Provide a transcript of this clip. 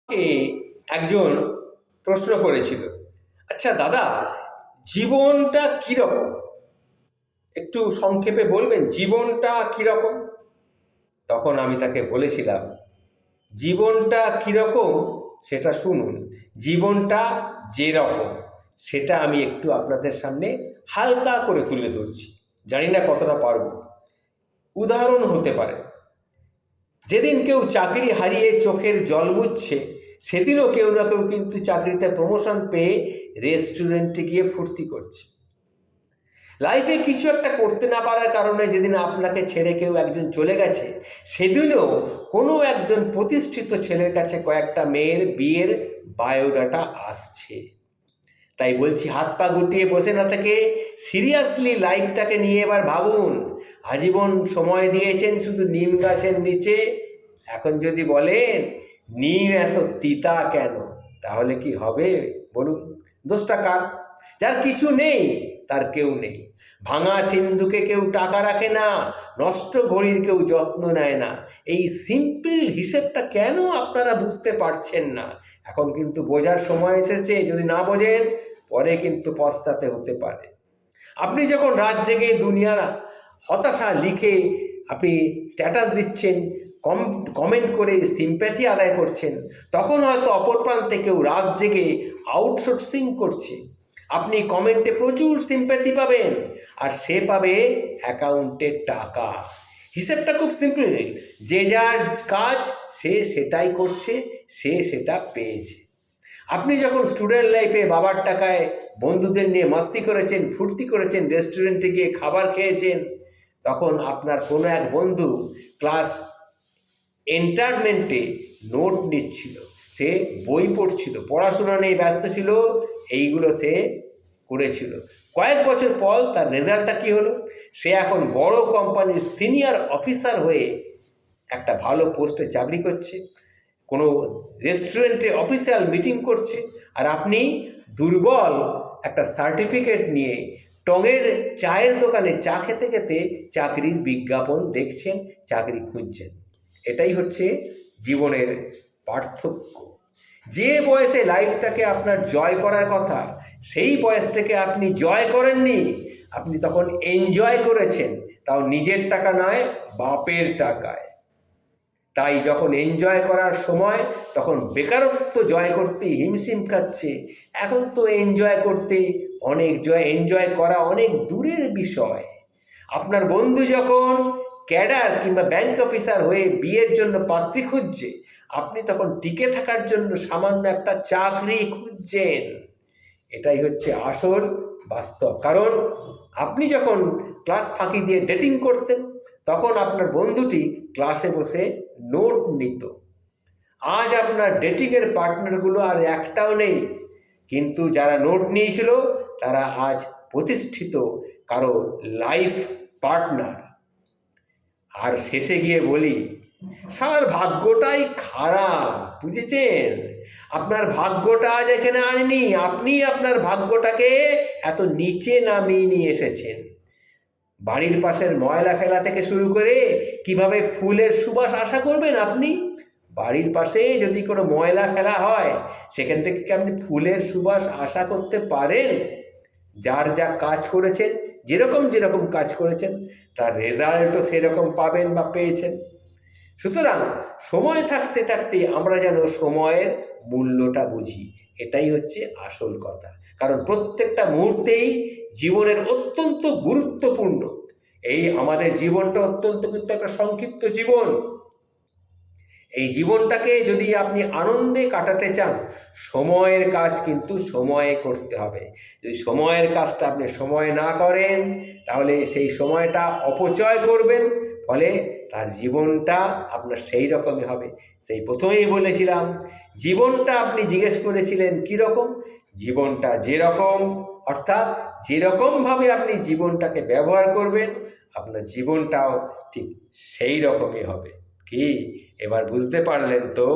আমাকে একজন প্রশ্ন করেছিল, আচ্ছা দাদা, জীবনটা কিরকম? একটু সংক্ষেপে বলবেন জীবনটা কিরকম? তখন আমি তাকে বলেছিলাম, জীবনটা কিরকম সেটা শুনুন, জীবনটা যেরকম সেটা আমি একটু আপনাদের সামনে হালকা করে তুলে ধরছি। জানি না কতটা পারব। উদাহরণ হতে পারে, যেদিন কেউ চাকরি হারিয়ে চোখের জল মুছছে, সেদিনও কেউ না কেউ কিন্তু চাকরিতে প্রমোশন পেয়ে রেস্টুরেন্টে গিয়ে ফুর্তি করছে। লাইফে কিছু একটা করতে না পারার কারণে যেদিন আপনাকে ছেড়ে কেউ একজন চলে গেছে, সেদিনও কোনো একজন প্রতিষ্ঠিত ছেলের কাছে কয়েকটা মেয়ের বিয়ের বায়োডাটা আসছে। তাই বলছি, হাত পা গুটিয়ে বসে না থেকে সিরিয়াসলি লাইফটাকে নিয়ে এবার ভাবুন। আজীবন সময় দিয়েছেন শুধু নিম গাছের নিচে, এখন যদি বলেন নিম এত তিতা কেন, তাহলে কি হবে বলুন? দোষটা কার? যার কিছু নেই তার কেউ নেই। ভাঙা সিন্ধুকে কেউ টাকা রাখে না, নষ্ট ঘড়ির কেউ যত্ন নেয় না। এই সিম্পল হিসেবটা কেন আপনারা বুঝতে পারছেন না? এখন কিন্তু বোঝার সময় এসেছে। যদি না বোঝেন পরে কিন্তু পস্তাতে হতে পারে। আপনি যখন রাত জেগে দুনিয়ার হতাশা লিখে আপনি স্ট্যাটাস দিচ্ছেন, কমেন্ট করে সিম্প্যাথি আদায় করছেন, তখন হয়তো অপর প্রান্তে কেউ রাত জেগে আউটসোর্সিং করছে। আপনি কমেন্টে প্রচুর সিম্প্যাথি পাবেন, আর সে পাবে অ্যাকাউন্টে টাকা। হিসেবটা খুব সিম্পল, যে যার কাজ সে সেটাই করছে, সে সেটা পেয়েছে। আপনি যখন স্টুডেন্ট লাইফে বাবার টাকায় বন্ধুদের নিয়ে মাস্তি করেছেন, ফুর্তি করেছেন, রেস্টুরেন্টে গিয়ে খাবার খেয়েছেন, তখন আপনার কোনো এক বন্ধু ক্লাস এন্টারমেন্টে নোট নিচ্ছিল, সে বই পড়ছিল, পড়াশোনা নিয়ে ব্যস্ত ছিল, এইগুলো সে করেছিল। কয়েক বছর পর তার রেজাল্টটা কী হলো? সে এখন বড় কোম্পানির সিনিয়র অফিসার হয়ে একটা ভালো পোস্টে চাকরি করছে, কোনো রেস্টুরেন্টে অফিসিয়াল মিটিং করছে, আর আপনি দুর্বল একটা সার্টিফিকেট নিয়ে টঙের চায়ের দোকানে চা খেতে খেতে চাকরির বিজ্ঞাপন দেখছেন, চাকরি খুঁজছেন। এটাই হচ্ছে জীবনের পার্থক্য। যে বয়সে লাইফটাকে আপনার জয় করার কথা, সেই বয়সটাকে আপনি জয় করেননি, আপনি তখন এনজয় করেছেন, তাও নিজের টাকা নয়, বাপের টাকায়। তাই যখন এনজয় করার সময়, তখন বেকারত্ব জয় করতে হিমশিম খাচ্ছে। এখন তো এনজয় করতে এনজয় করা অনেক দূরের বিষয়। আপনার বন্ধু যখন ক্যাডার কিংবা ব্যাংক অফিসার হয়ে বিয়ের জন্য পাত্রী খুঁজছে, আপনি তখন টিকে থাকার জন্য সামান্য একটা চাকরি খুঁজছেন। এটাই হচ্ছে আসল বাস্তব। কারণ আপনি যখন ক্লাস ফাঁকি দিয়ে ডেটিং করতেন, তখন আপনার বন্ধুটি ক্লাসে বসে নোট নিত। আজ আপনার ডেটিংয়ের পার্টনারগুলো আর একটাও নেই, কিন্তু যারা নোট নিয়েছিল তারা আজ প্রতিষ্ঠিত কারো লাইফ পার্টনার। আর শেষে গিয়ে বলি, সার ভাগ্যটাই খারাপ, বুঝেছেন? আপনার ভাগ্যটা আজ এখানে আনেনি, আপনি আপনার ভাগ্যটাকে এত নিচে নামিয়ে নিয়ে এসেছেন। বাড়ির পাশের ময়লা ফেলা থেকে শুরু করে কিভাবে ফুলের সুবাস আশা করবেন আপনি? বাড়ির পাশে যদি কোনো ময়লা ফেলা হয়, সেখান থেকে কি আপনি ফুলের সুবাস আশা করতে পারেন? যার যা কাজ করেছেন, যেরকম কাজ করেছেন, তার রেজাল্টও সেরকম পাবেন বা পেয়েছেন। সুতরাং সময় থাকতে থাকতে আমরা যেন সময়ের মূল্যটা বুঝি, এটাই হচ্ছে আসল কথা। কারণ প্রত্যেকটা মুহূর্তেই জীবনের অত্যন্ত গুরুত্বপূর্ণ। এই আমাদের জীবনটা অত্যন্ত কিন্তু একটা সংক্ষিপ্ত জীবন। এই জীবনটাকে যদি আপনি আনন্দে কাটাতে চান, সময়ের কাজ কিন্তু সময়ে করতে হবে। যদি সময়ের কাজটা আপনি সময় না করেন, তাহলে সেই সময়টা অপচয় করবেন, ফলে তার জীবনটা আপনার সেই রকমই হবে। সেই প্রথমেই বলেছিলাম, জীবনটা আপনি জিজ্ঞেস করেছিলেন কীরকম? জীবনটা যেরকম, অর্থাৎ যেরকমভাবে আপনি জীবনটাকে ব্যবহার করবেন, আপনার জীবনটাও ঠিক সেই রকমই হবে। কি এবার বুঝতে পারলেন তো?